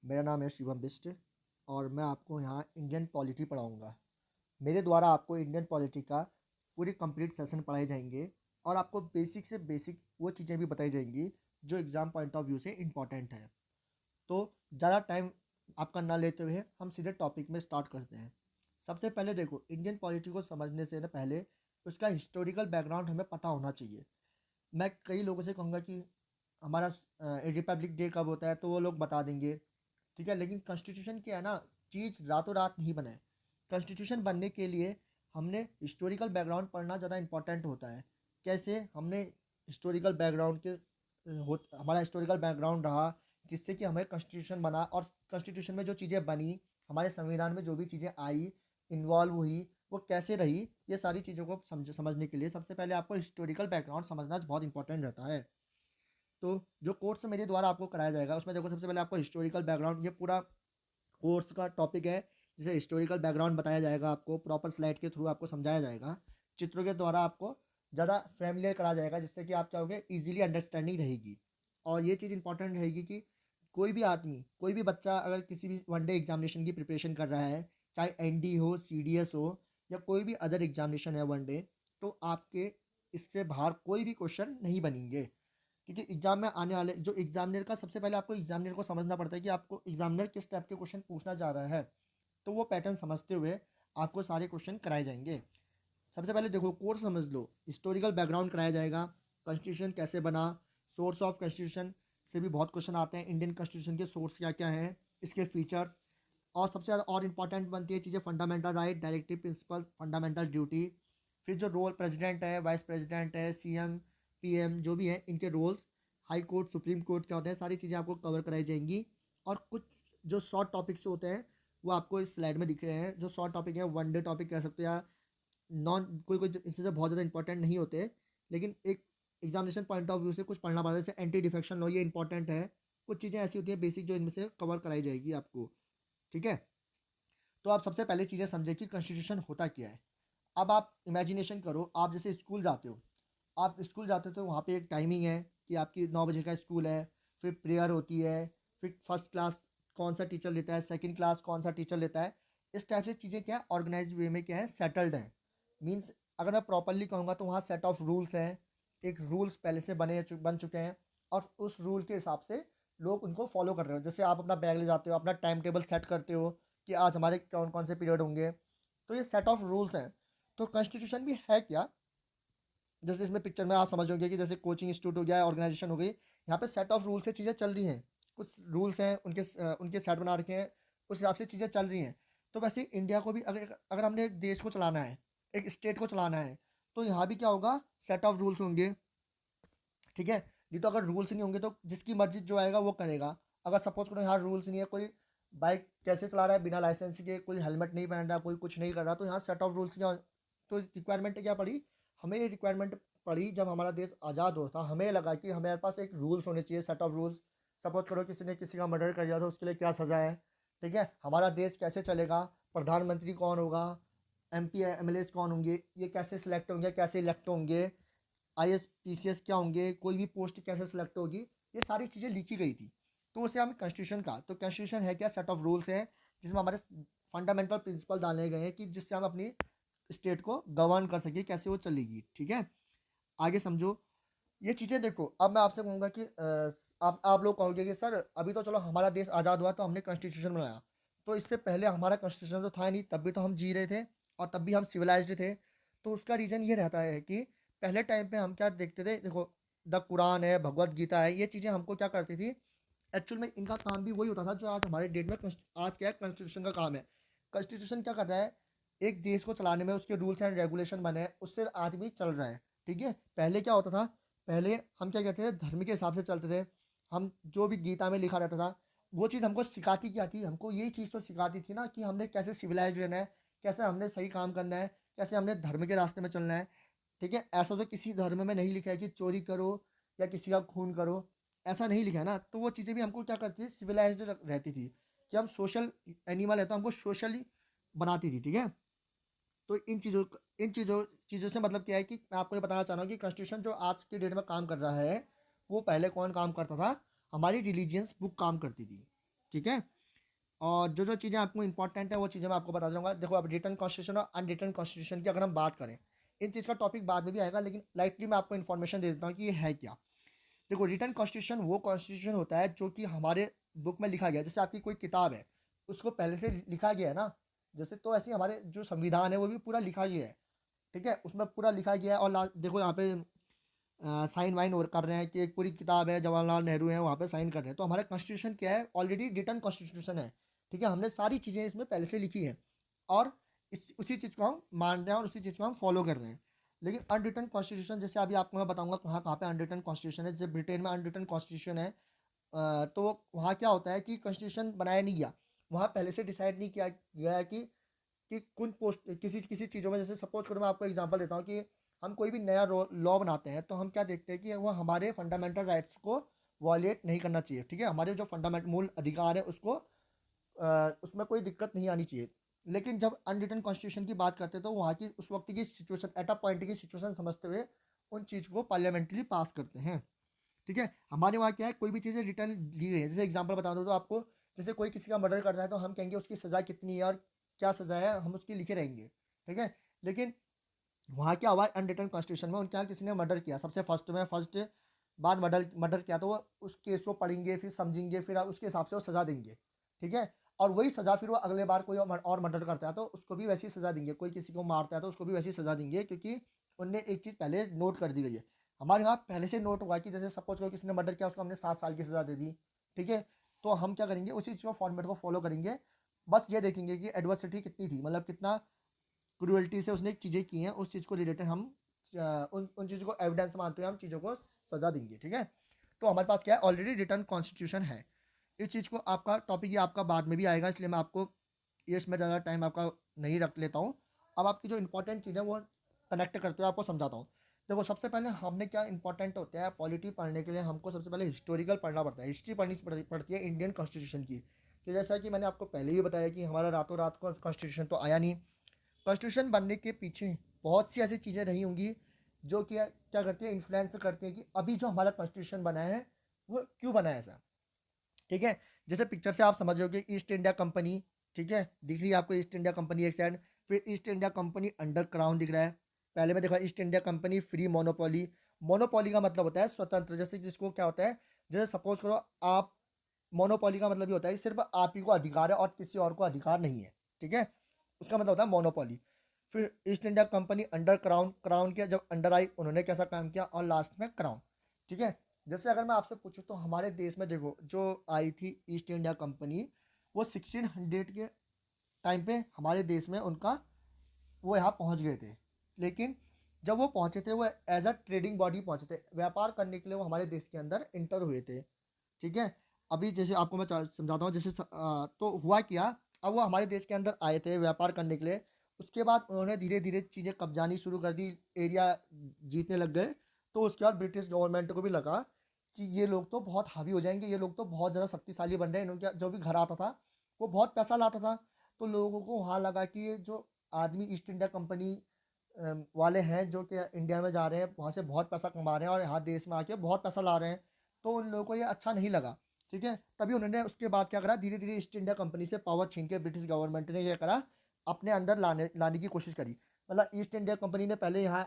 मेरा नाम है शिवम बिष्ट और मैं आपको यहाँ इंडियन पॉलिटी पढ़ाऊँगा। मेरे द्वारा आपको इंडियन पॉलिटी का पूरी कंप्लीट सेशन पढ़ाए जाएंगे और आपको बेसिक से बेसिक वो चीज़ें भी बताई जाएंगी जो एग्ज़ाम पॉइंट ऑफ व्यू से इम्पॉर्टेंट है। तो ज़्यादा टाइम आपका ना लेते हुए हम सीधे टॉपिक में स्टार्ट करते हैं। सबसे पहले देखो, इंडियन पॉलिटी को समझने से ना पहले उसका हिस्टोरिकल बैकग्राउंड हमें पता होना चाहिए। मैं कई लोगों से कहूँगा कि हमारा रिपब्लिक डे कब होता है तो वो लोग बता देंगे, ठीक है। लेकिन कॉन्स्टिट्यूशन क्या है ना, चीज़ रातों रात नहीं बने। कॉन्स्टिट्यूशन बनने के लिए हमने हिस्टोरिकल बैकग्राउंड पढ़ना ज़्यादा इंपॉर्टेंट होता है। कैसे हमने हिस्टोरिकल बैकग्राउंड के हमारा हिस्टोरिकल बैकग्राउंड रहा जिससे कि हमें कॉन्स्टिट्यूशन बना, और कॉन्स्टिट्यूशन में जो चीज़ें बनी, हमारे संविधान में जो भी चीज़ें आई, इन्वॉल्व हुई, वो कैसे रही, ये सारी चीज़ों को समझने के लिए सबसे पहले आपको हिस्टोरिकल बैकग्राउंड समझना बहुत इंपॉर्टेंट रहता है। तो जो कोर्स मेरे द्वारा आपको कराया जाएगा उसमें देखो, सबसे पहले आपको हिस्टोरिकल बैकग्राउंड, ये पूरा कोर्स का टॉपिक है जिसे हिस्टोरिकल बैकग्राउंड बताया जाएगा। आपको प्रॉपर स्लाइड के थ्रू आपको समझाया जाएगा, चित्रों के द्वारा आपको ज़्यादा फैमिलियर कराया जाएगा, जिससे कि आप क्या होगे, ईजिली अंडरस्टैंडिंग रहेगी। और ये चीज़ इंपॉर्टेंट रहेगी कि कोई भी आदमी, कोई भी बच्चा अगर किसी भी वनडे एग्जामिनेशन की प्रिपरेशन कर रहा है, चाहे एनडी हो, सीडीएस हो, या कोई भी अदर एग्जामिनेशन है वनडे, तो आपके इससे बाहर कोई भी क्वेश्चन नहीं बनेंगे। क्योंकि एग्जाम में आने वाले जो एग्जामिनर का, सबसे पहले आपको एग्जामिनर को समझना पड़ता है कि आपको एग्जामिनर किस टाइप के क्वेश्चन पूछना चाह रहा है। तो वो पैटर्न समझते हुए आपको सारे क्वेश्चन कराए जाएंगे। सबसे पहले देखो, कोर्स समझ लो, हिस्टोरिकल बैकग्राउंड कराया जाएगा, कॉन्स्टिट्यूशन कैसे बना, सोर्स ऑफ कॉन्स्टिट्यूशन से भी बहुत क्वेश्चन आते हैं, इंडियन कॉन्स्टिट्यूशन के सोर्स क्या क्या हैं, इसके फीचर्स, और सबसे ज़्यादा और इंपॉर्टेंट बनती है चीज़ें, fundamental right, directive principle, fundamental duty. फिर जो रोल प्रेसिडेंट है, वाइस प्रेसिडेंट है, सीएम, पीएम जो भी है, इनके roles, high court, supreme court क्या होते हैं, सारी चीज़ें आपको कवर कराई जाएंगी। और कुछ जो शॉर्ट टॉपिक्स होते हैं वो आपको इस स्लाइड में दिख रहे हैं। जो शॉर्ट टॉपिक है, वन डे टॉपिक कह सकते हो, या नॉन कोई कोई इसमें से बहुत ज़्यादा इंपॉर्टेंट नहीं होते, लेकिन एक एग्जामिनेशन पॉइंट ऑफ व्यू से कुछ पढ़ना पड़ता है। जैसे एंटी डिफेक्शन लॉ, ये इंपॉर्टेंट है। कुछ चीज़ें ऐसी होती है बेसिक जो इनमें से कवर कराई जाएगी आपको, ठीक है। तो आप सबसे पहले चीज़ें समझे कि कॉन्स्टिट्यूशन होता क्या है। अब आप इमेजिनेशन करो, आप जैसे स्कूल जाते हो, आप स्कूल जाते हो तो वहाँ पे एक टाइमिंग है कि आपकी 9 बजे का स्कूल है, फिर प्रेयर होती है, फिर फर्स्ट क्लास कौन सा टीचर लेता है, सेकंड क्लास कौन सा टीचर लेता है। इस टाइप से चीज़ें क्या है, ऑर्गेनाइज वे में क्या है, सेटल्ड है। मीन्स अगर मैं प्रॉपरली कहूँगा तो वहाँ सेट ऑफ रूल्स हैं, एक रूल्स पहले से बन चुके हैं, और उस रूल के हिसाब से लोग उनको फॉलो कर रहे हो। जैसे आप अपना बैग ले जाते हो, अपना टाइम टेबल सेट करते हो कि आज हमारे कौन कौन से पीरियड होंगे, तो ये सेट ऑफ रूल्स हैं। तो कॉन्स्टिट्यूशन भी है क्या, जैसे इसमें पिक्चर में आप समझ होंगे कि जैसे कोचिंग इंस्टीट्यूट हो गया, ऑर्गेनाइजेशन हो गई, यहाँ पे सेट ऑफ रूल से चीज़ें चल रही हैं। कुछ रूल्स हैं, उनके सेट बना रखे हैं, उस हिसाब से चीज़ें चल रही हैं। तो वैसे ही इंडिया को भी अगर अगर हमने एक देश को चलाना है, एक स्टेट को चलाना है, तो यहाँ भी क्या होगा, सेट ऑफ रूल्स होंगे, ठीक है। नहीं तो अगर रूल्स नहीं होंगे तो जिसकी मर्जी जो आएगा वो करेगा। अगर सपोज करो यहाँ रूल्स नहीं है, कोई बाइक कैसे चला रहा है बिना लाइसेंस के, कोई हेलमेट नहीं पहन रहा, कोई कुछ नहीं कर रहा, तो यहाँ सेट ऑफ रूल्स क्या। तो रिक्वायरमेंट क्या पड़ी, हमें ये रिक्वायरमेंट पड़ी जब हमारा देश आज़ाद हो था, हमें लगा कि हमारे पास एक रूल्स होने चाहिए, सेट ऑफ रूल्स। सपोज करो किसी ने किसी का मर्डर कर दिया तो उसके लिए क्या सज़ा है, ठीक है। हमारा देश कैसे चलेगा, प्रधानमंत्री कौन होगा, एमपी एमएलए कौन होंगे, ये कैसे सिलेक्ट होंगे, कैसे इलेक्ट होंगे, आईएएस पीसीएस क्या होंगे, कोई भी पोस्ट कैसे सिलेक्ट होगी, ये सारी चीज़ें लिखी गई थी। तो उसे हमें कॉन्स्टिट्यूशन का, तो कॉन्स्टिट्यूशन है क्या, सेट ऑफ रूल्स है जिसमें हमारे फंडामेंटल प्रिंसिपल डाले गए हैं कि जिससे हम अपनी स्टेट को गवर्न कर सके, कैसे वो चलेगी, ठीक है। आगे समझो ये चीज़ें। देखो अब मैं आपसे कहूँगा कि आप लोग कहोगे कि सर अभी तो चलो हमारा देश आज़ाद हुआ तो हमने कॉन्स्टिट्यूशन बनाया, तो इससे पहले हमारा कॉन्स्टिट्यूशन तो था नहीं, तब भी तो हम जी रहे थे और तब भी हम सिविलाइज्ड थे। तो उसका रीज़न ये रहता है कि पहले टाइम पे हम क्या देखते थे, देखो द कुरान है, भगवत गीता है, ये चीज़ें हमको क्या करती थी, एक्चुअल में इनका काम भी वही होता था जो आज हमारे डेट में आज क्या है, कॉन्स्टिट्यूशन का काम है। कॉन्स्टिट्यूशन क्या कर रहा है, एक देश को चलाने में उसके रूल्स एंड रेगुलेशन बने हैं, उससे आदमी चल रहा है, ठीक है। पहले क्या होता था, पहले हम क्या कहते थे, धर्म के हिसाब से चलते थे। हम जो भी गीता में लिखा रहता था वो चीज़ हमको सिखाती क्या थी, हमको यही चीज़ तो सिखाती थी ना कि हमने कैसे सिविलाइज रहना है, कैसे हमने सही काम करना है, कैसे हमने धर्म के रास्ते में चलना है, ठीक है। ऐसा तो किसी धर्म में नहीं लिखा है कि चोरी करो या किसी का खून करो, ऐसा नहीं लिखा है ना। तो वो चीज़ें भी हमको क्या करती है, सिविलाइज्ड रहती थी कि हम सोशल एनिमल है तो हमको सोशली बनाती थी, ठीक है। तो इन चीज़ों से मतलब क्या है कि मैं आपको ये बताना चाह रहा हूँ कि कॉन्स्टिट्यूशन जो आज की डेट में काम कर रहा है, वो पहले कौन काम करता था, हमारी रिलीजियंस बुक काम करती थी, ठीक है। और जो जो चीज़ें आपको इंपॉर्टेंट है वो चीज़ें मैं आपको बता दूंगा। देखो, अब रिटर्न कॉन्स्टिट्यूशन और अनरिटन कॉन्स्टिट्यूशन की अगर हम बात करें, इन चीज़ का टॉपिक बाद में भी आएगा, लेकिन लाइटली मैं आपको इन्फॉर्मेशन दे देता हूँ कि ये है क्या। देखो, रिटन कॉन्स्टिट्यूशन वो कॉन्स्टिट्यूशन होता है जो कि हमारे बुक में लिखा गया है। जैसे आपकी कोई किताब है, उसको पहले से लिखा गया है ना, जैसे तो ऐसे ही हमारे जो संविधान है वो भी पूरा लिखा गया है। ठीक है, उसमें पूरा लिखा गया है। और देखो यहाँ पे साइन वाइन और कर रहे हैं कि एक पूरी किताब है, जवाहरलाल नेहरू है वहाँ पे साइन कर रहे हैं। तो हमारा कॉन्स्टिट्यूशन क्या है, ऑलरेडी रिटन कॉन्स्टिट्यूशन है। ठीक है, हमने सारी चीज़ें इसमें पहले से लिखी हैं और इस उसी चीज़ को हम मान रहे हैं और उसी चीज़ को हम फॉलो कर रहे हैं। लेकिन अनरिटन कॉन्स्टिट्यूशन, जैसे अभी आपको मैं बताऊंगा कहाँ कहाँ पे अनरिटन कॉन्स्टिट्यूशन है। जैसे ब्रिटेन में अनरिटन कॉन्स्टिट्यूशन है। तो वहाँ क्या होता है कि कॉन्स्टिट्यूशन बनाया नहीं गया, वहाँ पहले से डिसाइड नहीं किया गया है कि कुछ पोस्ट किसी किसी चीज़ों में, जैसे सपोज करो मैं आपको एग्जांपल देता हूँ कि हम कोई भी नया लॉ बनाते हैं तो हम क्या देखते हैं कि वो हमारे फंडामेंटल राइट्स को वॉलेट नहीं करना चाहिए। ठीक है, हमारे जो फंडामेंटल मूल अधिकार है उसको उसमें कोई दिक्कत नहीं आनी चाहिए। लेकिन जब अनरिटन कॉन्स्टिट्यूशन की बात करते हैं तो वहाँ की उस वक्त की सिचुएशन, एट अ पॉइंट की सिचुएशन समझते हुए उन चीज़ को पार्लियामेंट्री पास करते हैं। ठीक है, हमारे वहाँ क्या है, कोई भी चीज़ें रिटर्न दी गई है। जैसे एग्जांपल बता दो तो आपको, जैसे कोई किसी का मर्डर करता है तो हम कहेंगे उसकी सज़ा कितनी है और क्या सज़ा है, हम उसकी लिखे रहेंगे। ठीक है, लेकिन वहाँ क्या हुआ अनरिटन कॉन्स्टिट्यूशन में, उनके यहाँ किसी ने मर्डर किया, सबसे फर्स्ट बार मर्डर मर्डर किया, तो वो उस केस को पढ़ेंगे, फिर समझेंगे, फिर उसके हिसाब से वो सज़ा देंगे। ठीक है, और वही सज़ा फिर वो अगले बार कोई और मर्डर करता है तो उसको भी वैसी सज़ा देंगे, कोई किसी को मारता है तो उसको भी वैसी सज़ा देंगे, क्योंकि उनने एक चीज़ पहले नोट कर दी गई है। हमारे यहाँ पहले से नोट हुआ कि जैसे सपोज करो किसी ने मर्डर किया, उसको हमने 7 साल की सज़ा दे दी। ठीक है, तो हम क्या करेंगे, उसी चीज़ को फॉर्मेट को फॉलो करेंगे। बस ये देखेंगे कि एडवर्सिटी कितनी थी, मतलब कितना क्रूअल्टी से उसने चीज़ें की हैं, उस चीज़ को रिलेटेड हम उन उन चीज़ों को एविडेंस मानते हुए हम चीज़ों को सज़ा देंगे। ठीक है, तो हमारे पास क्या है, ऑलरेडी रिटर्न कॉन्स्टिट्यूशन है। इस चीज़ को आपका टॉपिक ये आपका बाद में भी आएगा, इसलिए मैं आपको ये इसमें ज़्यादा टाइम आपका नहीं रख लेता हूँ। अब आपकी जो इंपॉर्टेंट चीज़ है वो कनेक्ट करते हुए आपको समझाता हूँ। देखो, सबसे पहले हमने क्या इंपॉर्टेंट होता है पॉलिटी पढ़ने के लिए, हमको सबसे पहले हिस्टोरिकल पढ़ना पड़ता है, हिस्ट्री पड़ती है इंडियन कॉन्स्टिट्यूशन की। कि जैसा कि मैंने आपको पहले भी बताया कि हमारा रातों रात को कॉन्स्टिट्यूशन तो आया नहीं। कॉन्स्टिट्यूशन बनने के पीछे बहुत सी ऐसी चीज़ें रही होंगी जो कि क्या करती है, इन्फ्लुएंस करती है कि अभी जो हमारा कॉन्स्टिट्यूशन बना है वो क्यों बना है ऐसा। ठीक है, जैसे पिक्चर से आप समझ रहे हो कि ईस्ट इंडिया कंपनी, ठीक है, दिख रही है आपको ईस्ट इंडिया कंपनी एक साइड, फिर east India company under crown दिख रहा है। पहले में देखा east India company free monopoly. Monopoly का मतलब होता है स्वतंत्र, जैसे जिसको क्या होता है, जैसे सपोज करो आप, मोनोपोली का मतलब ये होता है कि सिर्फ आप ही को अधिकार है और किसी और को अधिकार नहीं है। ठीक है, उसका मतलब होता है मोनोपोली। फिर east India company under crown, crown के जब अंडर आई उन्होंने कैसा काम किया, और लास्ट में क्राउन। ठीक है, जैसे अगर मैं आपसे पूछूं तो हमारे देश में देखो जो आई थी ईस्ट इंडिया कंपनी, वो 1600 के टाइम पे हमारे देश में उनका वो यहाँ पहुँच गए थे। लेकिन जब वो पहुँचे थे वो एज अ ट्रेडिंग बॉडी पहुँचे थे, व्यापार करने के लिए वो हमारे देश के अंदर इंटर हुए थे। ठीक है, अभी जैसे आपको मैं समझाता हूँ, जैसे तो हुआ क्या, अब वो हमारे देश के अंदर आए थे व्यापार करने के लिए। उसके बाद उन्होंने धीरे धीरे चीज़ें कब्जानी शुरू कर दी, एरिया जीतने लग गए। तो उसके बाद ब्रिटिश गवर्नमेंट को भी लगा कि ये लोग तो बहुत हावी हो जाएंगे, ये लोग तो बहुत ज़्यादा शक्तिशाली बन रहे हैं, इनका जो भी घर आता था वो बहुत पैसा लाता था। तो लोगों को वहाँ लगा कि ये जो आदमी ईस्ट इंडिया कंपनी वाले हैं जो कि इंडिया में जा रहे हैं, वहाँ से बहुत पैसा कमा रहे हैं और यहाँ देश में आके बहुत पैसा ला रहे हैं, तो उन लोगों को ये अच्छा नहीं लगा। ठीक है, तभी उन्होंने उसके बाद क्या करा, धीरे धीरे ईस्ट इंडिया कंपनी से पावर छीन के ब्रिटिश गवर्नमेंट ने क्या करा, अपने अंदर लाने लाने की कोशिश करी। मतलब ईस्ट इंडिया कंपनी ने पहले यहाँ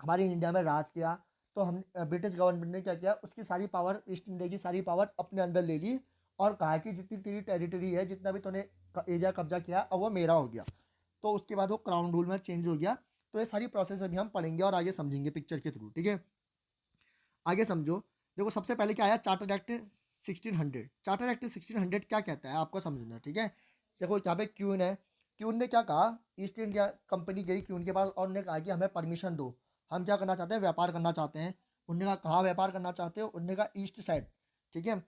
हमारे इंडिया में राज किया, तो हम ब्रिटिश गवर्नमेंट ने क्या किया, उसकी सारी पावर, ईस्ट इंडिया की सारी पावर अपने अंदर ले ली और कहा कि जितनी तेरी टेरिटरी है, जितना भी तूने एरिया कब्जा किया, अब वो मेरा हो गया। तो उसके बाद वो क्राउन रूल में चेंज हो गया। तो ये सारी प्रोसेस अभी हम पढ़ेंगे और आगे समझेंगे पिक्चर के थ्रू। ठीक है, आगे समझो। देखो, सबसे पहले क्या आया, चार्टर एक्ट 1600। चार्टर एक्ट 1600 क्या कहता है आपको समझना। ठीक है, देखो यहाँ पे क्यून है, क्यून ने क्या कहा, ईस्ट इंडिया कंपनी गई क्यून के पास और उन्होंने कहा कि हमें परमिशन दो, हम क्या करना चाहते हैं, व्यापार करना चाहते हैं। उन्होंने कहा कहाँ व्यापार करना चाहते हो, उन्होंने कहा ईस्ट साइड। ठीक है,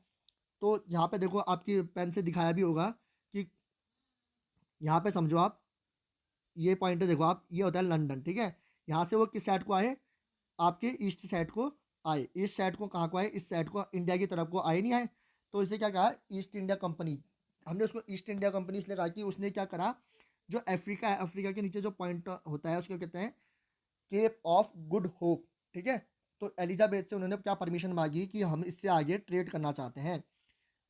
तो यहाँ पे देखो आपकी पेन से दिखाया भी होगा कि यहाँ पे समझो आप, ये पॉइंट देखो आप, ये होता है लंदन। ठीक है, यहाँ से वो किस साइड को आए, आपके ईस्ट साइड को आए। ईस्ट साइड को कहाँ को आए, इस साइड को, इंडिया की तरफ को आए नहीं आए। तो इसे क्या कहा, ईस्ट इंडिया कंपनी। हमने उसको ईस्ट इंडिया कंपनी इसलिए कहा कि उसने क्या करा, जो अफ्रीका है, अफ्रीका के नीचे जो पॉइंट होता है उसको कहते हैं केप ऑफ गुड होप। ठीक है, तो एलिजाबेथ से उन्होंने क्या परमिशन मांगी कि हम इससे आगे ट्रेड करना चाहते हैं।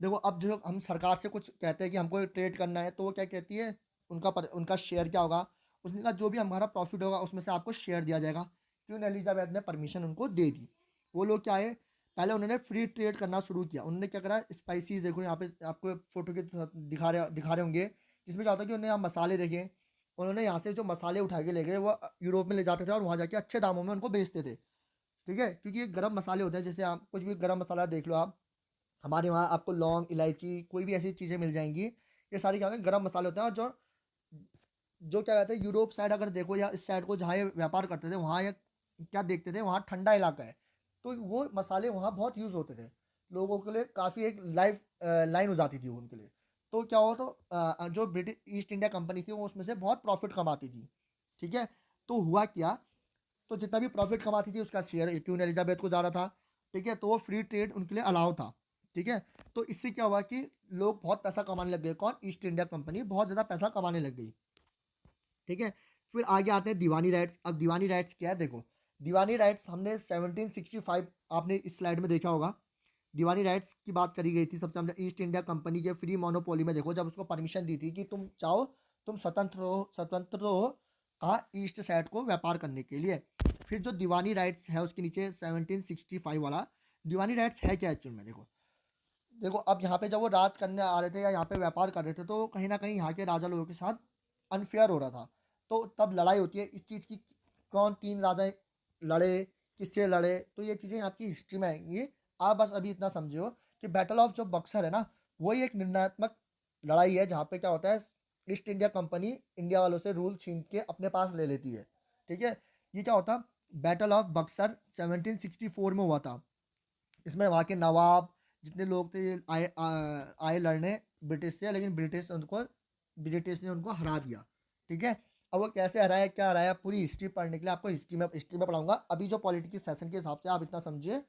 देखो अब जो हम सरकार से कुछ कहते हैं कि हमको ट्रेड करना है, तो वो क्या कहती है, उनका शेयर क्या होगा, उसने कहा जो भी हमारा प्रॉफिट होगा उसमें से आपको शेयर दिया जाएगा। क्वीन एलिजाबेथ ने परमिशन उनको दे दी। वो लोग क्या है, पहले उन्होंने फ्री ट्रेड करना शुरू किया। उन्होंने क्या करा, स्पाइसीज देखो यहाँ पे आपको फोटो के साथ दिखा रहे होंगे, जिसमें क्या होता है कि उन्होंने यहाँ मसाले देखे, उन्होंने यहाँ से जो मसाले उठा के ले गए वो यूरोप में ले जाते थे और वहाँ जाके अच्छे दामों में उनको बेचते थे। ठीक है, क्योंकि ये गरम मसाले होते हैं, जैसे आप कुछ भी गरम मसाला देख लो आप, हमारे वहाँ आपको लौंग इलायची कोई भी ऐसी चीज़ें मिल जाएंगी, ये सारी क्या होते हैं गरम मसाले होते हैं। और जो जो क्या कहते हैं यूरोप साइड अगर देखो या इस साइड को जहाँ ये व्यापार करते थे, वहाँ ये क्या देखते थे, वहाँ ठंडा इलाका है, तो वो मसाले वहाँ बहुत यूज़ होते थे, लोगों के लिए काफ़ी एक लाइफ लाइन हो जाती थी वो उनके लिए। तो क्या हुआ, तो जो ब्रिटिश ईस्ट इंडिया कंपनी थी वो उसमें से बहुत प्रॉफिट कमाती थी। ठीक है, तो हुआ क्या, तो जितना भी प्रॉफिट कमाती थी उसका शेयर क्वीन एलिजाबेथ को जा रहा था। ठीक है, तो वो फ्री ट्रेड उनके लिए अलाउ था। ठीक है, तो इससे क्या हुआ कि लोग बहुत पैसा कमाने लग गए, कौन, ईस्ट इंडिया कंपनी बहुत ज़्यादा पैसा कमाने लग गई। ठीक है, फिर आगे आते हैं दीवानी राइट्स। अब दीवानी राइट्स क्या है, देखो दीवानी राइट्स हमने 1765 आपने इस स्लाइड में देखा होगा। दीवानी राइट्स की बात करी गई थी सबसे पहले ईस्ट इंडिया कंपनी के फ्री मोनोपोली में। देखो जब उसको परमिशन दी थी कि तुम चाहो तुम स्वतंत्र हो कहा ईस्ट साइड को व्यापार करने के लिए। फिर जो दीवानी राइट्स है उसके नीचे 1765 वाला दीवानी राइट्स है क्या एक्चुअल में, देखो देखो अब यहाँ पे जब वो राज करने आ रहे थे या यहाँ पे व्यापार कर रहे थे, तो कहीं ना कहीं यहाँ के राजा लोगों के साथ अनफेयर हो रहा था। तो तब लड़ाई होती है इस चीज़ की, कौन तीन राजा लड़े, किससे लड़े, तो ये चीज़ें आपकी हिस्ट्री में आएंगी। आप बस अभी इतना समझो कि बैटल ऑफ जो बक्सर है ना, वही एक निर्णयात्मक लड़ाई है जहाँ पे क्या होता है, ईस्ट इंडिया कंपनी इंडिया वालों से रूल छीन के अपने पास ले लेती है। ठीक है, ये क्या होता, बैटल ऑफ बक्सर 1764 में हुआ था। इसमें वहाँ के नवाब जितने लोग थे ये आए लड़ने ब्रिटिश से, लेकिन ब्रिटिश ने उनको हरा दिया। ठीक है, अब वो कैसे हराया क्या हराया, पूरी हिस्ट्री पढ़ने के लिए आपको हिस्ट्री में पढ़ाऊंगा। अभी जो पॉलिटिकल सेशन के हिसाब से आप इतना समझिए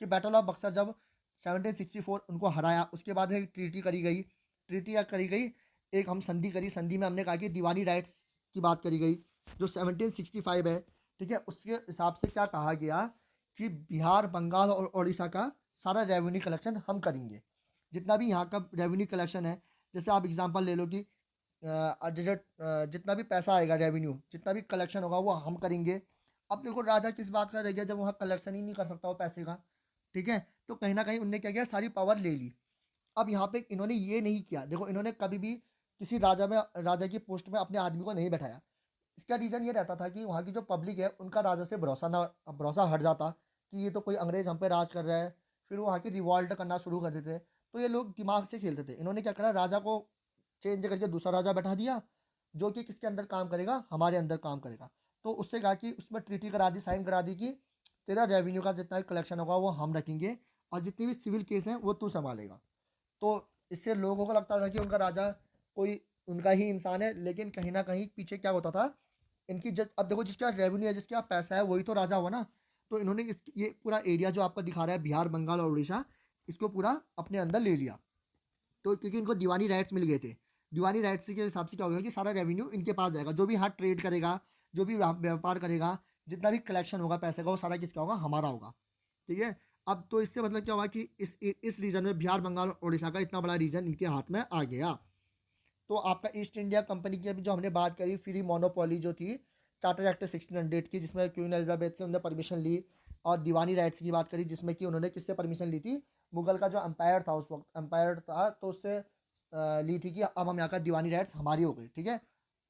कि बैटल ऑफ बक्सर जब 1764 उनको हराया, उसके बाद एक ट्रीटी करी गई। ट्रीटी क्या करी गई, एक हम संधि करी, संधि में हमने कहा कि दीवानी राइट्स की बात करी गई जो 1765 है। ठीक है, उसके हिसाब से क्या कहा गया कि बिहार बंगाल और उड़ीसा का सारा रेवेन्यू कलेक्शन हम करेंगे। जितना भी यहाँ का रेवेन्यू कलेक्शन है, जैसे आप एग्जांपल ले लो कि जैसे जितना भी पैसा आएगा, रेवेन्यू जितना भी कलेक्शन होगा वो हम करेंगे। अब देखो राजा किस बात का रह गया जब वहाँ कलेक्शन ही नहीं कर सकता वो पैसे का। ठीक है, तो कहीं ना कहीं उनने क्या किया, सारी पावर ले ली। अब यहाँ पे इन्होंने ये नहीं किया, देखो इन्होंने कभी भी किसी राजा की पोस्ट में अपने आदमी को नहीं बैठाया। इसका रीज़न ये रहता था कि वहाँ की जो पब्लिक है उनका राजा से भरोसा हट जाता कि ये तो कोई अंग्रेज हम पे राज कर रहा है। फिर वो वहाँ की रिवॉल्ट करना शुरू कर देते। तो ये लोग दिमाग से खेलते थे, इन्होंने क्या करा, राजा को चेंज करके दूसरा राजा बैठा दिया जो कि किसके अंदर काम करेगा, हमारे अंदर काम करेगा। तो उससे कहा कि उसमें ट्रीटी करा दी, साइन करा दी कि तेरा रेवेन्यू का जितना भी कलेक्शन होगा वो हम रखेंगे और जितनी भी सिविल केस हैं वो तू संभालेगा। तो इससे लोगों को लगता था कि उनका राजा कोई उनका ही इंसान है, लेकिन कहीं ना कहीं पीछे क्या होता था, इनकी अब देखो जिसका रेवेन्यू है, जिसके पास पैसा है, वही तो राजा हुआ ना। तो इन्होंने ये पूरा एरिया जो आपको दिखा रहा है बिहार बंगाल और उड़ीसा, इसको पूरा अपने अंदर ले लिया। तो क्योंकि इनको दीवानी राइट्स मिल गए थे, दीवानी राइट्स के हिसाब से क्या होगा कि सारा रेवेन्यू इनके पास जाएगा, जो भी यहाँ ट्रेड करेगा, जो भी व्यापार करेगा, जितना भी कलेक्शन होगा पैसे का, वो सारा किसका होगा, हमारा होगा। ठीक है, अब तो इससे मतलब क्या हुआ कि इस रीजन में बिहार बंगाल और उड़ीसा का इतना बड़ा रीजन इनके हाथ में आ गया। तो आपका ईस्ट इंडिया कंपनी की अभी जो हमने बात करी, फ्री मोनोपोली जो थी चार्टर एक्ट 1600 की, जिसमें क्वीन एलिजाबेथ से उन्होंने परमिशन ली। और दीवानी राइट्स की बात करी जिसमें कि उन्होंने किससे परमिशन ली थी, मुगल का जो अम्पायर था, उस वक्त अम्पायर था, तो उससे ली थी कि अब हम यहाँ का दीवानी राइट्स हमारी हो गई। ठीक है,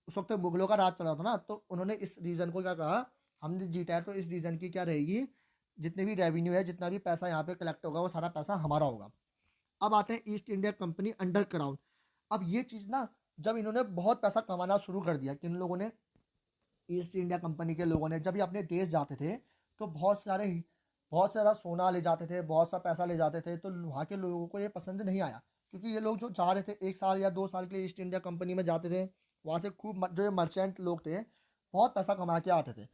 उस वक्त मुगलों का राज चल रहा था ना, तो उन्होंने इस रीजन को क्या कहा, हमने जीता है तो इस रीजन की क्या रहेगी, जितने भी रेवेन्यू है, जितना भी पैसा यहाँ पे कलेक्ट होगा वो सारा पैसा हमारा होगा। अब आते हैं east India company under crown. अब ये चीज़ ना, जब इन्होंने बहुत पैसा कमाना शुरू कर दिया, किन लोगों ने, ईस्ट इंडिया कंपनी के लोगों ने, जब ये अपने देश जाते थे तो बहुत सारा सोना ले जाते थे, बहुत सा पैसा ले जाते थे, तो वहाँ के लोगों को ये पसंद नहीं आया। क्योंकि ये लोग जो जा रहे थे 1 साल या 2 साल के लिए ईस्ट इंडिया कंपनी में जाते थे, वहाँ से खूब जो ये मर्चेंट लोग थे बहुत पैसा कमा के आते थे।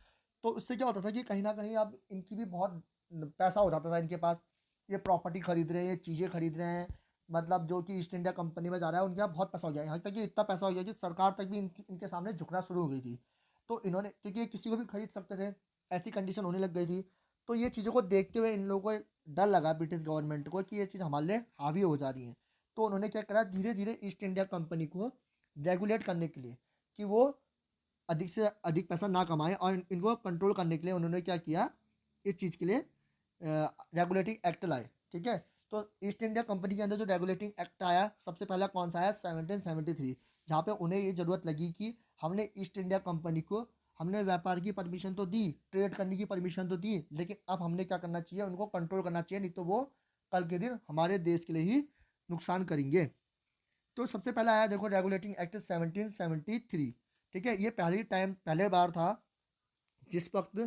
तो उससे क्या होता था कि कहीं ना कहीं अब इनकी भी बहुत पैसा हो जाता था इनके पास, ये प्रॉपर्टी खरीद रहे हैं, ये चीज़ें खरीद रहे हैं, मतलब जो कि ईस्ट इंडिया कंपनी में जा रहा है उनके यहाँ बहुत पैसा हो गया, यहाँ तक कि इतना पैसा हो गया कि सरकार तक भी इनके सामने झुकना शुरू हो गई थी। तो इन्होंने, क्योंकि ये किसी को भी खरीद सकते थे, ऐसी कंडीशन होने लग गई थी। तो ये चीज़ों को देखते हुए इन लोगों को डर लगा ब्रिटिश गवर्नमेंट को कि ये चीज़ हमारे लिए हावी हो जा रही है। तो उन्होंने क्या करा, धीरे धीरे ईस्ट इंडिया कंपनी को रेगुलेट करने के लिए कि वो अधिक से अधिक पैसा ना कमाए, और इनको कंट्रोल करने के लिए उन्होंने क्या किया, इस चीज़ के लिए रेगुलेटिंग एक्ट लाए। ठीक है, तो ईस्ट इंडिया कंपनी के अंदर जो रेगुलेटिंग एक्ट आया, सबसे पहला कौन सा आया, 1773, जहाँ पे उन्हें ये ज़रूरत लगी कि हमने ईस्ट इंडिया कंपनी को, हमने व्यापार की परमिशन तो दी, ट्रेड करने की परमिशन तो दी, लेकिन अब हमने क्या करना चाहिए, उनको कंट्रोल करना चाहिए, नहीं तो वो कल के दिन हमारे देश के लिए ही नुकसान करेंगे। तो सबसे पहला आया देखो रेगुलेटिंग एक्ट 1773। ठीक है, ये पहले बार था जिस वक्त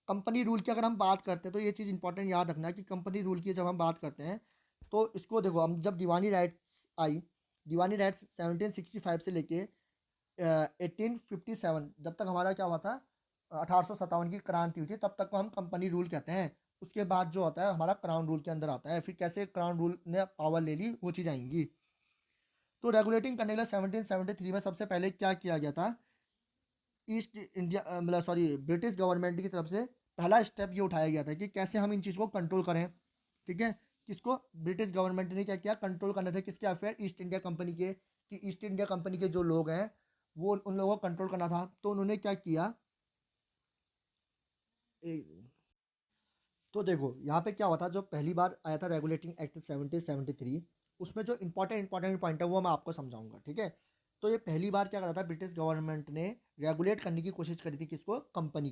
कंपनी रूल की अगर हम बात करते हैं, तो ये चीज़ इंपॉर्टेंट याद रखना है कि कंपनी रूल की जब हम बात करते हैं, तो इसको देखो, हम जब दीवानी राइट्स आई, दीवानी राइट्स 1765 से लेके 1857, जब तक हमारा क्या हुआ था, 1857 की क्रांति हुई थी, तब तक को हम कंपनी रूल कहते हैं। उसके बाद जो होता है हमारा क्राउन रूल के अंदर आता है। फिर कैसे क्राउन रूल ने पावर ले ली, वो चीज़ आएंगी। तो रेगुलेटिंग करने के लिए 1773 में सबसे पहले क्या किया गया था, ईस्ट इंडिया मतलब सॉरी ब्रिटिश गवर्नमेंट की तरफ से पहला स्टेप ये उठाया गया था कि कैसे हम इन चीज़ को कंट्रोल करें। ठीक है, किसको, ब्रिटिश गवर्नमेंट ने क्या किया, कंट्रोल करने थे किसके अफेयर, ईस्ट इंडिया कंपनी के, कि ईस्ट इंडिया कंपनी के जो लोग हैं वो उन लोगों को कंट्रोल करना था। तो उन्होंने क्या किया, तो देखो यहाँ पे क्या हुआ था, जो पहली बार आया था रेगुलेटिंग एक्ट 1773, उसमें जो इंपॉर्टेंट पॉइंट है वो मैं आपको समझाऊंगा। ठीक है, तो ये पहली बार क्या करा था, ब्रिटिश गवर्नमेंट ने रेगुलेट करने की कोशिश करी थी, किसको, कंपनी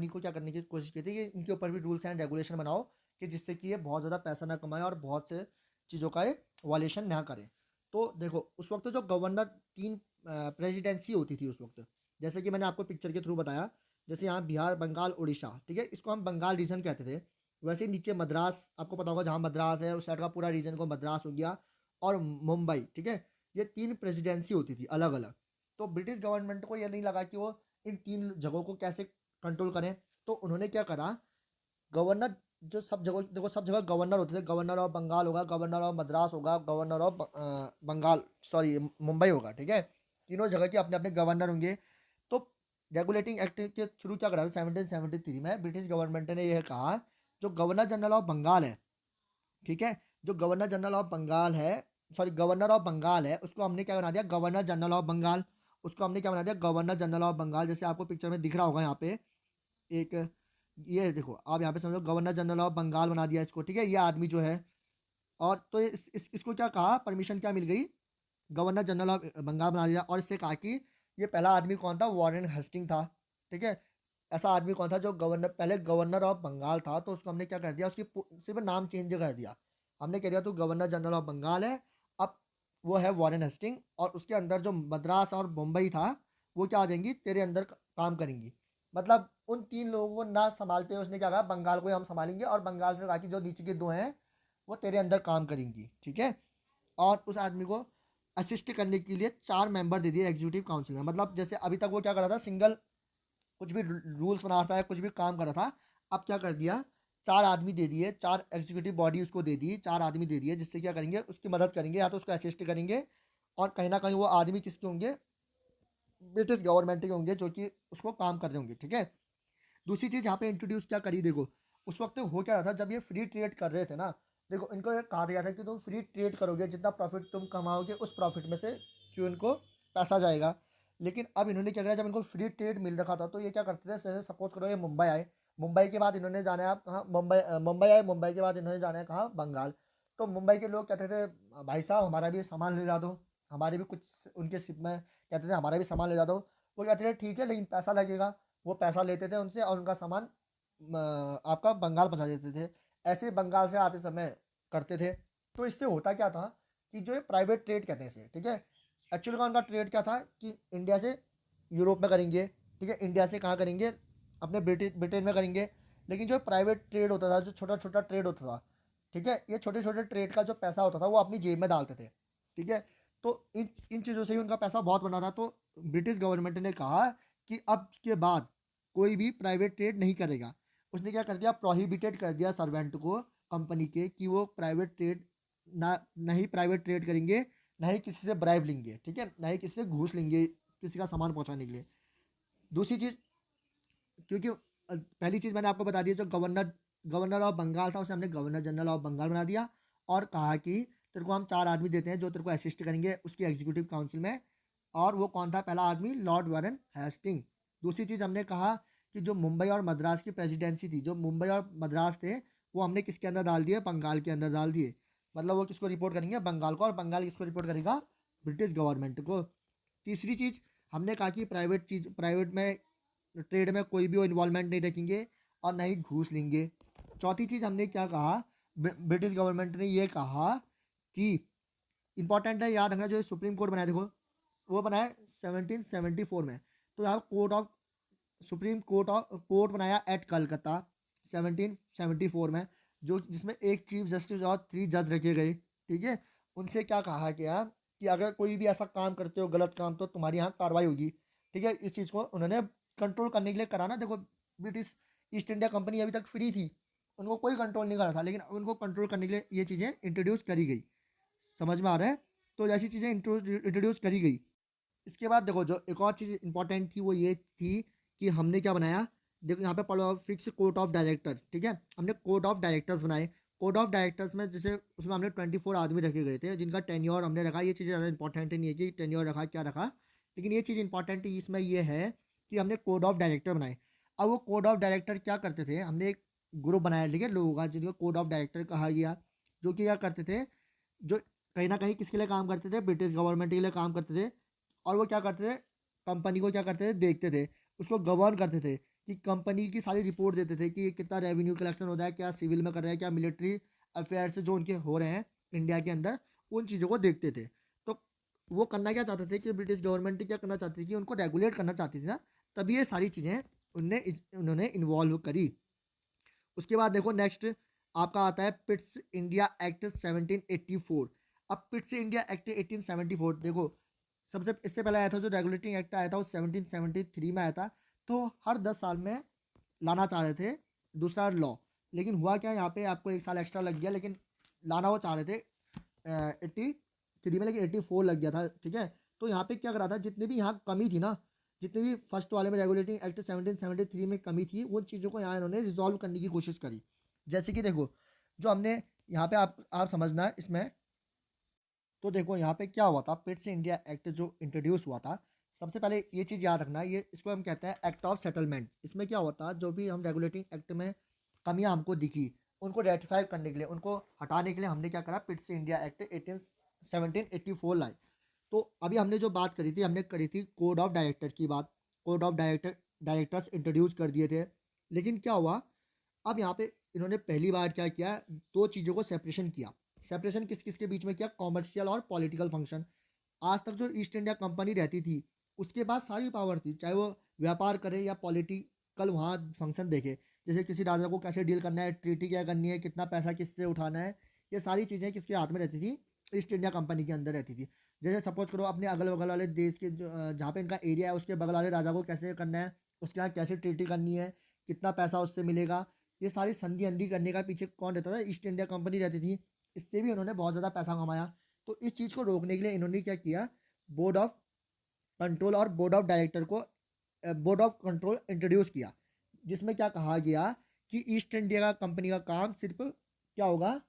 को क्या करने की कोशिश की थी कि इनके ऊपर भी रूल्स एंड रेगुलेशन बनाओ, कि जिससे कि ये बहुत ज़्यादा पैसा ना कमाए और बहुत से चीज़ों का ये वायलेशन ना करे। तो देखो उस वक्त जो गवर्नर, तीन प्रेसिडेंसी होती थी उस वक्त, जैसे कि मैंने आपको पिक्चर के थ्रू बताया, जैसे यहाँ बिहार, बंगाल, उड़ीसा, ठीक है, इसको हम बंगाल रीजन कहते थे। वैसे ही नीचे मद्रास, आपको पता होगा जहाँ मद्रास है उस साइड का पूरा रीजन को मद्रास हो गया, और मुंबई। ठीक है, ये तीन प्रेसिडेंसी होती थी अलग अलग। तो ब्रिटिश गवर्नमेंट को ये नहीं लगा कि वो इन तीन जगहों को कैसे कंट्रोल करें, तो उन्होंने क्या करा, गवर्नर, जो सब जगह देखो, सब जगह गवर्नर होते थे, गवर्नर ऑफ बंगाल होगा, गवर्नर ऑफ मद्रास होगा, governor of Bengal sorry Mumbai होगा। ठीक है, तीनों जगह के अपने अपने गवर्नर होंगे। तो रेगुलेटिंग एक्ट के थ्रू क्या करा था, 1773 में ब्रिटिश गवर्नमेंट ने यह कहा, जो गवर्नर जनरल ऑफ बंगाल है, ठीक है, जो गवर्नर जनरल ऑफ बंगाल है, सॉरी गवर्नर ऑफ बंगाल है, उसको हमने क्या बना दिया, गवर्नर जनरल ऑफ बंगाल। उसको हमने क्या बना दिया, गवर्नर जनरल ऑफ बंगाल। जैसे आपको पिक्चर में दिख रहा होगा यहाँ पे एक, ये देखो आप यहाँ पे समझो, गवर्नर जनरल ऑफ बंगाल बना दिया इसको। ठीक है, ये आदमी जो है, और तो इसको क्या कहा, परमिशन क्या मिल गई, गवर्नर जनरल ऑफ बंगाल बना दिया। और इससे कहा कि ये पहला आदमी कौन था, वॉरेन हेस्टिंग था। ठीक है, ऐसा आदमी कौन था जो गवर्नर, पहले गवर्नर ऑफ बंगाल था, तो उसको हमने क्या कर दिया, उसकी सिर्फ नाम चेंज कर दिया। हमने कह दिया तू गवर्नर जनरल ऑफ बंगाल है, अब वो है वॉरेन हेस्टिंग, और उसके अंदर जो मद्रास और मुंबई था, वो क्या आ जाएंगी, तेरे अंदर काम करेंगी। मतलब उन तीन लोगों को ना संभालते हुए उसने क्या कहा, बंगाल को ही हम संभालेंगे, और बंगाल से बाकी जो नीचे के दो हैं वो तेरे अंदर काम करेंगी। ठीक है, और उस आदमी को असिस्ट करने के लिए 4 मेंबर दे दिए एग्जीक्यूटिव काउंसिल में। मतलब जैसे अभी तक वो क्या कर रहा था, सिंगल कुछ भी रूल्स बना रहा था, कुछ भी काम कर रहा था, अब क्या कर दिया, 4 आदमी दे दिए, 4 एग्जीक्यूटिव बॉडी उसको दे दी, 4 आदमी दे दिए, जिससे क्या करेंगे, उसकी मदद करेंगे, या तो उसको असिस्ट करेंगे, और कहीं ना कहीं वो आदमी किसके होंगे, ब्रिटिश गवर्नमेंट के होंगे, जो कि उसको काम कर रहे होंगे। ठीक है, दूसरी चीज़ यहाँ पे इंट्रोड्यूस क्या करी, देखो उस वक्त हो क्या रहा था, जब ये फ्री ट्रेड कर रहे थे ना, देखो इनको ये कहा गया था कि तुम फ्री ट्रेड करोगे, जितना प्रॉफिट तुम कमाओगे उस प्रॉफिट में से क्यों इनको पैसा जाएगा। लेकिन अब इन्होंने क्या किया, जब इनको फ्री ट्रेड मिल रखा था, तो ये क्या करते थे, जैसे सपोज करो ये मुंबई आए, मुंबई के बाद इन्होंने जाना है आप कहाँ, मुंबई आए, मुंबई के बाद इन्होंने जाना है कहाँ, बंगाल। तो मुंबई के लोग कहते थे, भाई साहब हमारा भी सामान ले जा दो, हमारे भी कुछ उनके शिप में कहते थे हमारा भी सामान ले जा दो। वो कहते थे ठीक है, लेकिन पैसा लगेगा। वो पैसा लेते थे उनसे, और उनका सामान आपका बंगाल पहुंचा देते थे। ऐसे ही बंगाल से आते समय करते थे। तो इससे होता क्या था कि जो ये प्राइवेट ट्रेड कहते हैं इसे, ठीक है, एक्चुअली का उनका ट्रेड क्या था कि इंडिया से यूरोप में करेंगे, ठीक है, इंडिया से कहाँ करेंगे, अपने ब्रिटेन में करेंगे। लेकिन जो प्राइवेट ट्रेड होता था, जो छोटा छोटा ट्रेड होता था, ठीक है, ये छोटे छोटे ट्रेड का जो पैसा होता था वो अपनी जेब में डालते थे। ठीक है, तो इन इन चीज़ों से ही उनका पैसा बहुत बना था। तो ब्रिटिश गवर्नमेंट ने कहा कि अब के बाद कोई भी प्राइवेट ट्रेड नहीं करेगा। उसने क्या कर दिया, प्रोहिबिटेड कर दिया सर्वेंट को कंपनी के, कि वो प्राइवेट ट्रेड ना, नहीं प्राइवेट ट्रेड करेंगे, ना ही किसी से ब्राइब लेंगे, ठीक है, ना ही किसी से घूस लेंगे किसी का सामान पहुंचाने के लिए। दूसरी चीज़, क्योंकि पहली चीज़ मैंने आपको बता दी, जो गवर्नर गवर्नर ऑफ बंगाल था उसे हमने गवर्नर जनरल ऑफ बंगाल बना दिया, और कहा कि तेरे को हम 4 आदमी देते हैं जो तेरे को असिस्ट करेंगे उसकी एग्जीक्यूटिव काउंसिल में। और वो कौन था पहला आदमी? Lord Warren Hastings. दूसरी चीज़ हमने कहा कि जो मुंबई और मद्रास की प्रेसिडेंसी थी, जो मुंबई और मद्रास थे, वो हमने किसके अंदर डाल दिए? बंगाल के अंदर डाल दिए। मतलब वो किसको रिपोर्ट करेंगे? बंगाल को। और बंगाल किसको रिपोर्ट करेगा? ब्रिटिश गवर्नमेंट को। तीसरी चीज़ हमने कहा कि प्राइवेट में ट्रेड में कोई भी वो इन्वॉल्वमेंट नहीं रखेंगे और ना ही घूस लेंगे। चौथी चीज़ हमने क्या कहा? ब्रिटिश गवर्नमेंट ने ये कहा कि इंपॉर्टेंट है, याद रखना, जो सुप्रीम कोर्ट बनाया देखो वो बनाया 1774 में। तो यहाँ सुप्रीम कोर्ट बनाया एट कलकत्ता 1774 में, जो जिसमें एक चीफ जस्टिस और 3 जज रखे गए। ठीक है, उनसे क्या कहा गया कि अगर कोई भी ऐसा काम करते हो गलत काम, तो तुम्हारी यहाँ कार्रवाई होगी। ठीक है, इस चीज़ को उन्होंने कंट्रोल करने के लिए करा ना। देखो, ब्रिटिश ईस्ट इंडिया कंपनी अभी तक फ्री थी, उनको कोई कंट्रोल नहीं करा था, लेकिन उनको कंट्रोल करने के लिए ये चीज़ें इंट्रोड्यूस करी गई। समझ में आ रहा है? तो ऐसी चीज़ें इंट्रोड्यूस करी गई। इसके बाद देखो, जो एक और चीज़ इंपॉर्टेंट थी वो ये थी कि हमने क्या बनाया। देखो यहाँ पे पढ़ो, फिक्स कोड ऑफ डायरेक्टर। ठीक है, हमने कोड ऑफ डायरेक्टर्स बनाए। कोड ऑफ डायरेक्टर्स में जैसे उसमें हमने 24 आदमी रखे गए थे जिनका टेन्योर हमने रखा। ये चीज़ें ज़्यादा इंपॉर्टेंट नहीं है कि टेन्योर रखा क्या रखा, लेकिन ये चीज़ इंपॉर्टेंट इसमें ये है कि हमने कोड ऑफ डायरेक्टर बनाए। अब वो कोड ऑफ डायरेक्टर क्या करते थे? हमने एक ग्रुप बनाया, ठीक है, लोगों का, जिनको कोड ऑफ डायरेक्टर कहा गया, जो कि क्या करते थे, जो कहीं ना कहीं किसके लिए काम करते थे? ब्रिटिश गवर्नमेंट के लिए काम करते थे। और वो क्या करते थे? कंपनी को क्या करते थे? देखते थे, उसको गवर्न करते थे, कि कंपनी की सारी रिपोर्ट देते थे कि कितना रेवेन्यू कलेक्शन होता है, क्या सिविल में कर रहे हैं, क्या मिलिट्री अफेयर्स जो उनके हो रहे हैं इंडिया के अंदर, उन चीज़ों को देखते थे। तो वो करना क्या चाहते थे कि ब्रिटिश गवर्नमेंट क्या करना चाहती थी कि उनको रेगुलेट करना चाहती थी ना, तभी ये सारी चीज़ें उन्होंने इन्वॉल्व करी। उसके बाद देखो नेक्स्ट आपका आता है पिट्स इंडिया एक्ट 1784। अब पिट्स इंडिया एक्ट 1874 देखो, सबसे इससे पहले आया था जो रेगुलेटिंग एक्ट आया था वो 1773 में आया था। तो हर 10 साल में लाना चाह रहे थे दूसरा लॉ, लेकिन हुआ क्या, यहाँ पे आपको 1 साल एक्स्ट्रा लग गया, लेकिन लाना वो चाह रहे थे 83 में, लेकिन 84 लग गया था। ठीक है, तो यहाँ पे क्या करा था, जितनी भी यहाँ कमी थी ना, जितनी भी फर्स्ट वाले में रेगुलेटिंग एक्ट 1773 में कमी थी, वो चीज़ों को यहाँ इन्होंने रिजॉल्व करने की कोशिश करी। जैसे कि देखो, जो हमने यहाँ पे आप समझना है इसमें। तो देखो यहाँ पे क्या हुआ था, पिट्स इंडिया एक्ट जो इंट्रोड्यूस हुआ था, सबसे पहले ये चीज़ याद रखना, ये इसको हम कहते हैं एक्ट ऑफ सेटलमेंट। इसमें क्या होता, जो भी हम रेगुलेटिंग एक्ट में कमियां हमको दिखी, उनको रेटिफाई करने के लिए, उनको हटाने के लिए हमने क्या करा, पिट्स इंडिया एक्ट 1784 लाए। तो अभी हमने जो बात करी थी, हमने करी थी कोड ऑफ डायरेक्टर की बात। कोड ऑफ डायरेक्टर्स इंट्रोड्यूस कर दिए थे, लेकिन क्या हुआ, अब यहाँ पे इन्होंने पहली बार क्या किया, 2 चीज़ों को सेपरेशन किया। सेपरेशन किस किस के बीच में किया? कॉमर्शियल और पॉलिटिकल फंक्शन। आज तक जो ईस्ट इंडिया कंपनी रहती थी, उसके पास सारी पावर थी, चाहे वो व्यापार करे या पॉलिटिकल वहाँ फंक्शन देखे। जैसे किसी राजा को कैसे डील करना है, ट्रीटी क्या करनी है, कितना पैसा किससे उठाना है, ये सारी चीज़ें किसके हाथ में रहती थी? ईस्ट इंडिया कंपनी के अंदर रहती थी। जैसे सपोज करो अपने अगल बगल वाले देश के जहाँ पे इनका एरिया है, उसके बगल वाले राजा को कैसे करना है, उसके यहाँ कैसे ट्रीटी करनी है, कितना पैसा उससे मिलेगा, ये सारी संधि अंधि करने का पीछे कौन रहता था? ईस्ट इंडिया कंपनी रहती थी। इससे भी उन्होंने बहुत ज़्यादा पैसा कमाया। तो इस चीज़ को रोकने के लिए इन्होंने क्या किया, बोर्ड ऑफ कंट्रोल और बोर्ड ऑफ कंट्रोल इंट्रोड्यूस किया, जिसमें क्या कहा गया कि ईस्ट इंडिया का कंपनी का काम सिर्फ क्या होगा,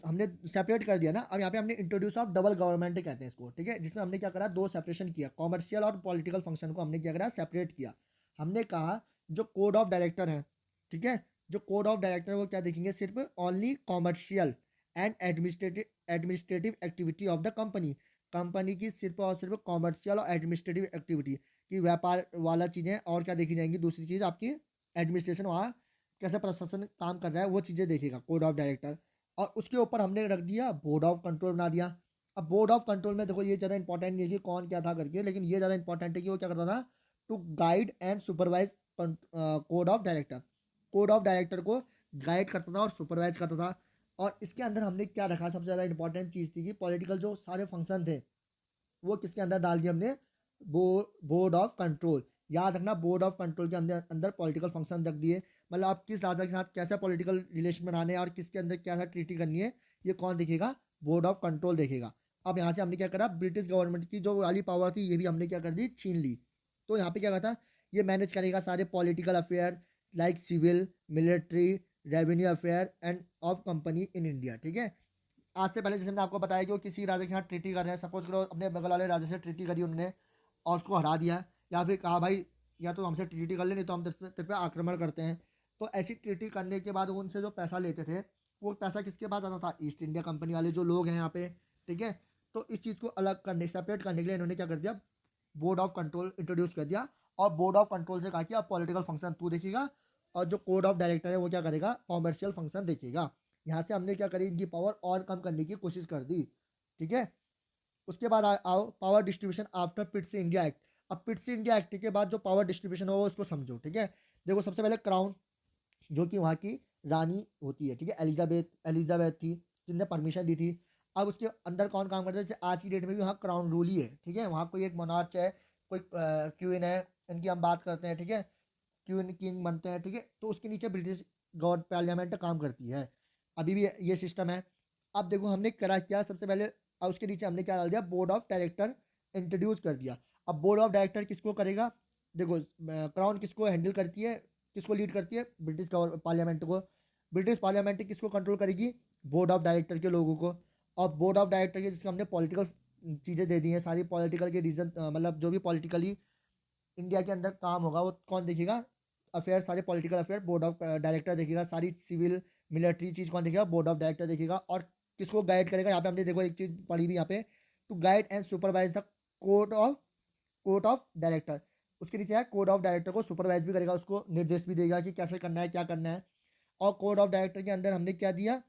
हमने सेपरेट कर दिया ना। अब यहाँ पे हमने इंट्रोड्यूस ऑफ डबल गवर्नमेंट कहते हैं इसको। ठीक है, जिसमें हमने क्या करा, 2 सेपरेशन किया, कॉमर्शियल और पॉलिटिकल फंक्शन को हमने क्या करा, सेपरेट किया। हमने कहा जो कोड ऑफ डायरेक्टर है, ठीक है, जो कोड ऑफ डायरेक्टर वो क्या देखेंगे, सिर्फ only commercial and administrative activity of the company. Company की सिर्फ और सिर्फ कॉमर्शियल और एडमिनिस्ट्रेटिव एक्टिविटी की व्यापार वाला चीज़ें, और क्या देखी जाएंगी, दूसरी चीज़ आपकी एडमिनिस्ट्रेशन, वहाँ कैसे प्रशासन काम कर रहा है वो चीज़ें देखेगा कोड ऑफ डायरेक्टर। और उसके ऊपर हमने रख दिया बोर्ड ऑफ कंट्रोल बना दिया। अब बोर्ड ऑफ कंट्रोल में देखो, ये ज़्यादा इंपॉर्टेंट नहीं है कि कौन क्या था करके, लेकिन ये ज़्यादा इंपॉर्टेंट है कि वो क्या करता था, to guide and supervise court of director. Court of director को गाइड करता था और सुपरवाइज करता था। और इसके अंदर हमने क्या रखा, सबसे ज़्यादा इंपॉर्टेंट चीज़ थी कि पॉलिटिकल जो सारे फंक्शन थे वो किसके अंदर डाल दिए हमने, बोर्ड ऑफ कंट्रोल। याद रखना, बोर्ड ऑफ कंट्रोल के अंदर अंदर पॉलिटिकल फंक्शन रख दिए। मतलब आप किस राजा के साथ कैसा पॉलिटिकल रिलेशन बनाने हैं और किसके अंदर कैसा ट्रीटी करनी है, ये कौन देखेगा, बोर्ड ऑफ कंट्रोल देखेगा। अब यहाँ से हमने क्या करा, ब्रिटिश गवर्नमेंट की जो वाली पावर थी ये भी हमने क्या कर दी, छीन ली। तो यहाँ पे क्या कहता, ये मैनेज करेगा सारे political affair like civil, military, revenue affair and of company in India. ठीक है, आज से पहले जैसे मैंने आपको बताया कि वो किसी राजा के साथ ट्रीटी कर रहे हैं, सपोज करो अपने बगल वाले राजा से ट्रीटी करी उनने और उसको हरा दिया, या फिर कहा भाई या तो हमसे ट्रीटी कर ले, नहीं तो हम तेरे पे आक्रमण करते हैं। तो ऐसी ट्रीटी करने के बाद वो उनसे जो पैसा लेते थे, वो पैसा किसके पास आता था? ईस्ट इंडिया कंपनी वाले जो लोग हैं यहाँ पे, ठीक है। तो इस चीज़ को अलग करने, सेपरेट करने के लिए इन्होंने क्या कर दिया, बोर्ड ऑफ कंट्रोल इंट्रोड्यूस कर दिया। और बोर्ड ऑफ कंट्रोल से कहा कि अब पॉलिटिकल फंक्शन तू देखेगा, और जो कोड ऑफ डायरेक्टर है वो क्या करेगा, कॉमर्शियल फंक्शन देखेगा। यहाँ से हमने क्या करी, इनकी पावर और कम करने की कोशिश कर दी, ठीक है। उसके बाद आओ power distribution after Pitt's India act. अब पिट्स इंडिया एक्ट के बाद जो पावर डिस्ट्रीब्यूशन हो उसको समझो, ठीक है। देखो सबसे पहले क्राउन, जो कि वहाँ की रानी होती है, ठीक है, एलिजाबेथ एलिजाबेथ थी जिनने परमिशन दी थी। अब उसके अंदर कौन काम करता है? जैसे आज की डेट में भी वहाँ क्राउन रूल ही है, ठीक है। वहाँ कोई एक मोनार्च है, कोई क्वीन है, इनकी हम बात करते हैं, ठीक है, क्वीन किंग बनते हैं, ठीक है। तो उसके नीचे ब्रिटिश गवर्नमेंट पार्लियामेंट काम करती है, अभी भी ये सिस्टम है। अब देखो हमने करा क्या, सबसे पहले उसके नीचे हमने क्या डाल दिया, बोर्ड ऑफ डायरेक्टर इंट्रोड्यूस कर दिया। अब बोर्ड ऑफ डायरेक्टर किसको करेगा? देखो क्राउन किसको हैंडल करती है, किसको लीड करती है? ब्रिटिश पार्लियामेंट को। ब्रिटिश पार्लियामेंट किसको कंट्रोल करेगी? बोर्ड ऑफ डायरेक्टर के लोगों को। और बोर्ड ऑफ डायरेक्टर के जिसको हमने पॉलिटिकल चीज़ें दे दी हैं सारी, पॉलिटिकल के रीजन, मतलब जो भी पॉलिटिकली इंडिया के अंदर काम होगा वो कौन देखेगा? अफेयर, सारे political affair board of director देखेगा। सारी सिविल मिलिट्री चीज़ कौन देखेगा? बोर्ड ऑफ डायरेक्टर देखेगा। और किसको गाइड करेगा? यहाँ पे हमने देखो एक चीज़ पढ़ी भी यहाँ पे, to guide and supervise the court of director. उसके नीचे है कोड ऑफ डायरेक्टर को सुपरवाइज भी करेगा, उसको निर्देश भी देगा कि कैसे करना है, क्या करना है। और कोड ऑफ डायरेक्टर के अंदर हमने क्या दिया,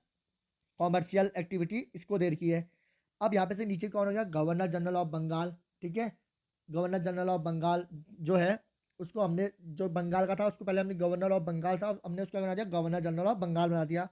कॉमर्शियल एक्टिविटी इसको दे रखी है। अब यहाँ पे से नीचे कौन हो गया? गवर्नर जनरल ऑफ बंगाल, ठीक है। गवर्नर जनरल ऑफ बंगाल जो है उसको हमने, जो बंगाल का था उसको पहले हमने गवर्नर ऑफ बंगाल था, हमने उसका बना दिया गवर्नर जनरल ऑफ बंगाल बना दिया,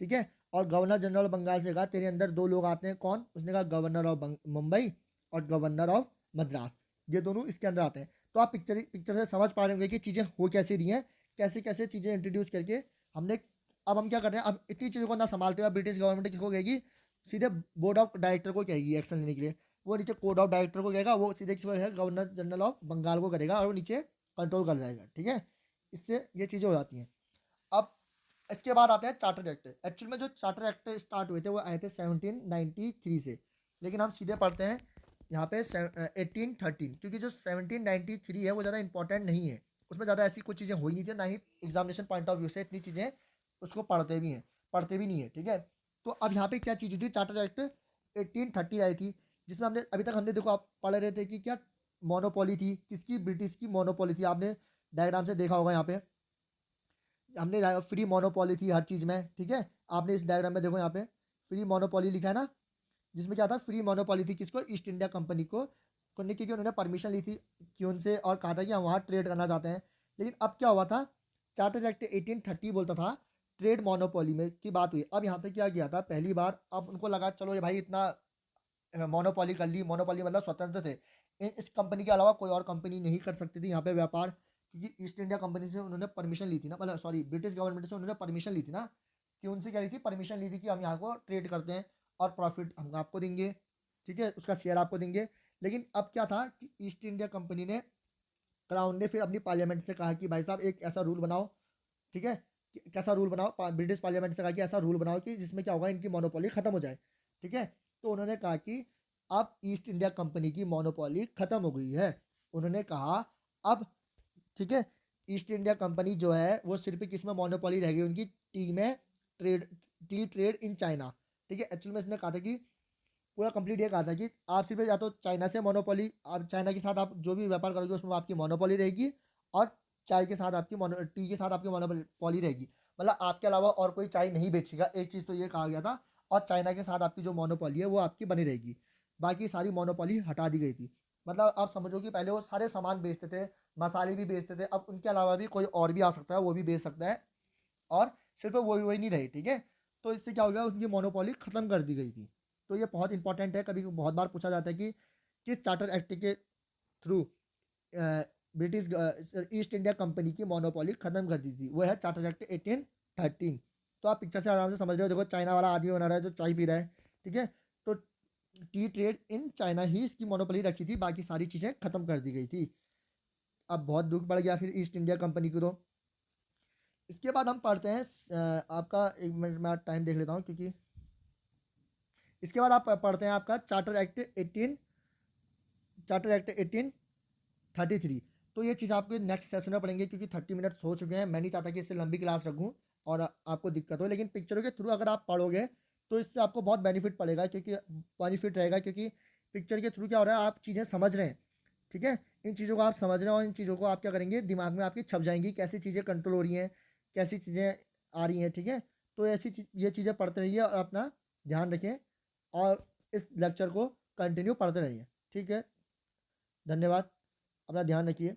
ठीक है। और गवर्नर जनरल ऑफ बंगाल से कहा तेरे अंदर दो लोग आते हैं, कौन? उसने कहा गवर्नर ऑफ मुंबई और गवर्नर ऑफ मद्रास, ये दोनों इसके अंदर आते हैं। तो आप पिक्चर से समझ पा रहे होंगे कि चीज़ें हो कैसे रही हैं, कैसे कैसे चीज़ें इंट्रोड्यूस करके हमने। अब हम क्या कर रहे हैं, अब इतनी चीज़ों को ना संभालते हुए ब्रिटिश गवर्नमेंट किसको कहेगी? सीधे बोर्ड ऑफ डायरेक्टर को कहेगी एक्शन लेने के लिए। वो नीचे कोड ऑफ डायरेक्टर को कहेगा, वो सीधे किसको है? गवर्नर जनरल ऑफ बंगाल को करेगा, और वो नीचे कंट्रोल कर जाएगा, ठीक है। इससे ये चीज़ें हो जाती हैं। अब इसके बाद आते हैं चार्टर एक्ट। एक्चुअल में जो चार्टर एक्ट स्टार्ट हुए थे वो आए थे 1793 से, लेकिन हम सीधे पढ़ते हैं यहाँ पे 1813, क्योंकि जो 1793 है वो ज़्यादा इंपॉर्टेंट नहीं है, उसमें ज़्यादा ऐसी कुछ चीज़ें हुई नहीं थी, ना ही एग्जामिनेशन पॉइंट ऑफ व्यू से इतनी चीज़ें उसको पढ़ते भी नहीं है, ठीक है। तो अब यहाँ पे क्या चीज़ हुई थी, चार्टर एक्ट 1830 आई थी, जिसमें हमने अभी तक हमने देखो आप पढ़ रहे थे कि क्या मोनोपोली थी, किसकी? ब्रिटिश की मोनोपोली थी। आपने डायग्राम से देखा होगा, यहाँ पे हमने फ्री मोनोपोली थी हर चीज़ में, ठीक है। आपने इस डायग्राम में देखो यहाँ पे फ्री मोनोपोली लिखा है ना, जिसमें क्या था, फ्री मोनोपोली थी किसको? ईस्ट इंडिया कंपनी को करने की, उन्होंने परमिशन ली थी कि उनसे, और कहा था कि हम वहाँ ट्रेड करना चाहते हैं। लेकिन अब क्या हुआ था, चार्टर एक्ट 1830 बोलता था ट्रेड मोनोपोली में की बात हुई। अब यहाँ पे क्या किया था, पहली बार अब उनको लगा चलो ये भाई इतना मोनोपोली कर ली, मोनोपोली मतलब स्वतंत्र थे, इस कंपनी के अलावा कोई और कंपनी नहीं कर सकती थी यहाँ पे व्यापार, क्योंकि ईस्ट इंडिया कंपनी से उन्होंने परमिशन ली थी ना, मतलब सॉरी ब्रिटिश गवर्नमेंट से उन्होंने परमिशन ली थी ना, कि उनसे क्या ली थी? परमिशन ली थी कि हम यहाँ को ट्रेड करते हैं और प्रॉफिट हम आपको देंगे, ठीक है, उसका शेयर आपको देंगे। लेकिन अब क्या था कि ईस्ट इंडिया कंपनी ने, क्राउन ने फिर अपनी पार्लियामेंट से कहा कि भाई साहब एक ऐसा रूल बनाओ, ठीक है, कैसा रूल बनाओ, ब्रिटिश पार्लियामेंट से कहा कि ऐसा रूल बनाओ कि जिसमें क्या होगा, इनकी मोनोपोली खत्म हो जाए, ठीक है। तो उन्होंने कहा कि अब ईस्ट इंडिया कंपनी की मोनोपोली खत्म हो गई है। उन्होंने कहा अब, ठीक है, ईस्ट इंडिया कंपनी जो है वो सिर्फ किस में मोनोपोली रह गई? उनकी टी में, trade, T trade in China, ठीक है। एक्चुअल में इसने कहा था कि पूरा कंप्लीट ये कहा था कि आप सिर्फ या तो चाइना से मोनोपोली, आप चाइना के साथ आप जो भी व्यापार करोगे उसमें आपकी मोनोपोली रहेगी, और चाय के साथ आपकी टी के साथ आपकी मोनोपोली रहेगी, मतलब आपके अलावा और कोई चाय नहीं बेचेगा, एक चीज़ तो ये कहा गया था। और चाइना के साथ आपकी जो मोनोपोली है वो आपकी बनी रहेगी, बाकी सारी मोनोपोली हटा दी गई थी। मतलब आप समझो कि पहले वो सारे सामान बेचते थे, मसाले भी बेचते थे, अब उनके अलावा भी कोई और भी आ सकता है वो भी बेच सकता है, और सिर्फ वही नहीं रही, ठीक है। तो इससे क्या हो गया, उनकी मोनोपोली खत्म कर दी गई थी। तो ये बहुत इंपॉर्टेंट है, कभी बहुत बार पूछा जाता है कि किस चार्टर एक्ट के through British east India company की मोनोपोली खत्म कर दी थी? वो है चार्टर एक्ट 1813। तो आप पिक्चर से आराम से समझ रहे हो, देखो चाइना वाला आदमी बना रहा है जो चाय पी रहा है, ठीक है। तो टी ट्रेड इन चाइना ही इसकी मोनोपोली रखी थी, बाकी सारी चीज़ें खत्म कर दी गई थी। अब बहुत दुख पड़ गया फिर ईस्ट इंडिया कंपनी को। तो इसके बाद हम पढ़ते हैं आपका, एक मिनट में टाइम देख लेता हूँ क्योंकि इसके बाद आप पढ़ते हैं आपका चार्टर एक्ट 1833। तो ये चीज़ आपके नेक्स्ट सेशन में पढ़ेंगे, क्योंकि 30 मिनट्स हो चुके हैं। मैं नहीं चाहता कि इससे लंबी क्लास रखूँ और आपको दिक्कत हो, लेकिन पिक्चरों के थ्रू अगर आप पढ़ोगे तो इससे आपको बहुत बेनिफिट पड़ेगा, क्योंकि बेनिफिट रहेगा, क्योंकि पिक्चर के थ्रू क्या हो रहा है, आप चीज़ें समझ रहे हैं। ठीक है, इन चीज़ों को आप समझ रहे हैं और इन चीज़ों को आप क्या करेंगे, दिमाग में आपकी छप जाएंगी, कैसी चीज़ें कंट्रोल हो रही हैं, कैसी चीज़ें आ रही हैं। ठीक है, तो ऐसी चीज ये चीज़ें पढ़ते रहिए और अपना ध्यान रखें, और इस लेक्चर को कंटिन्यू पढ़ते रहिए। ठीक है, धन्यवाद, अपना ध्यान रखिए।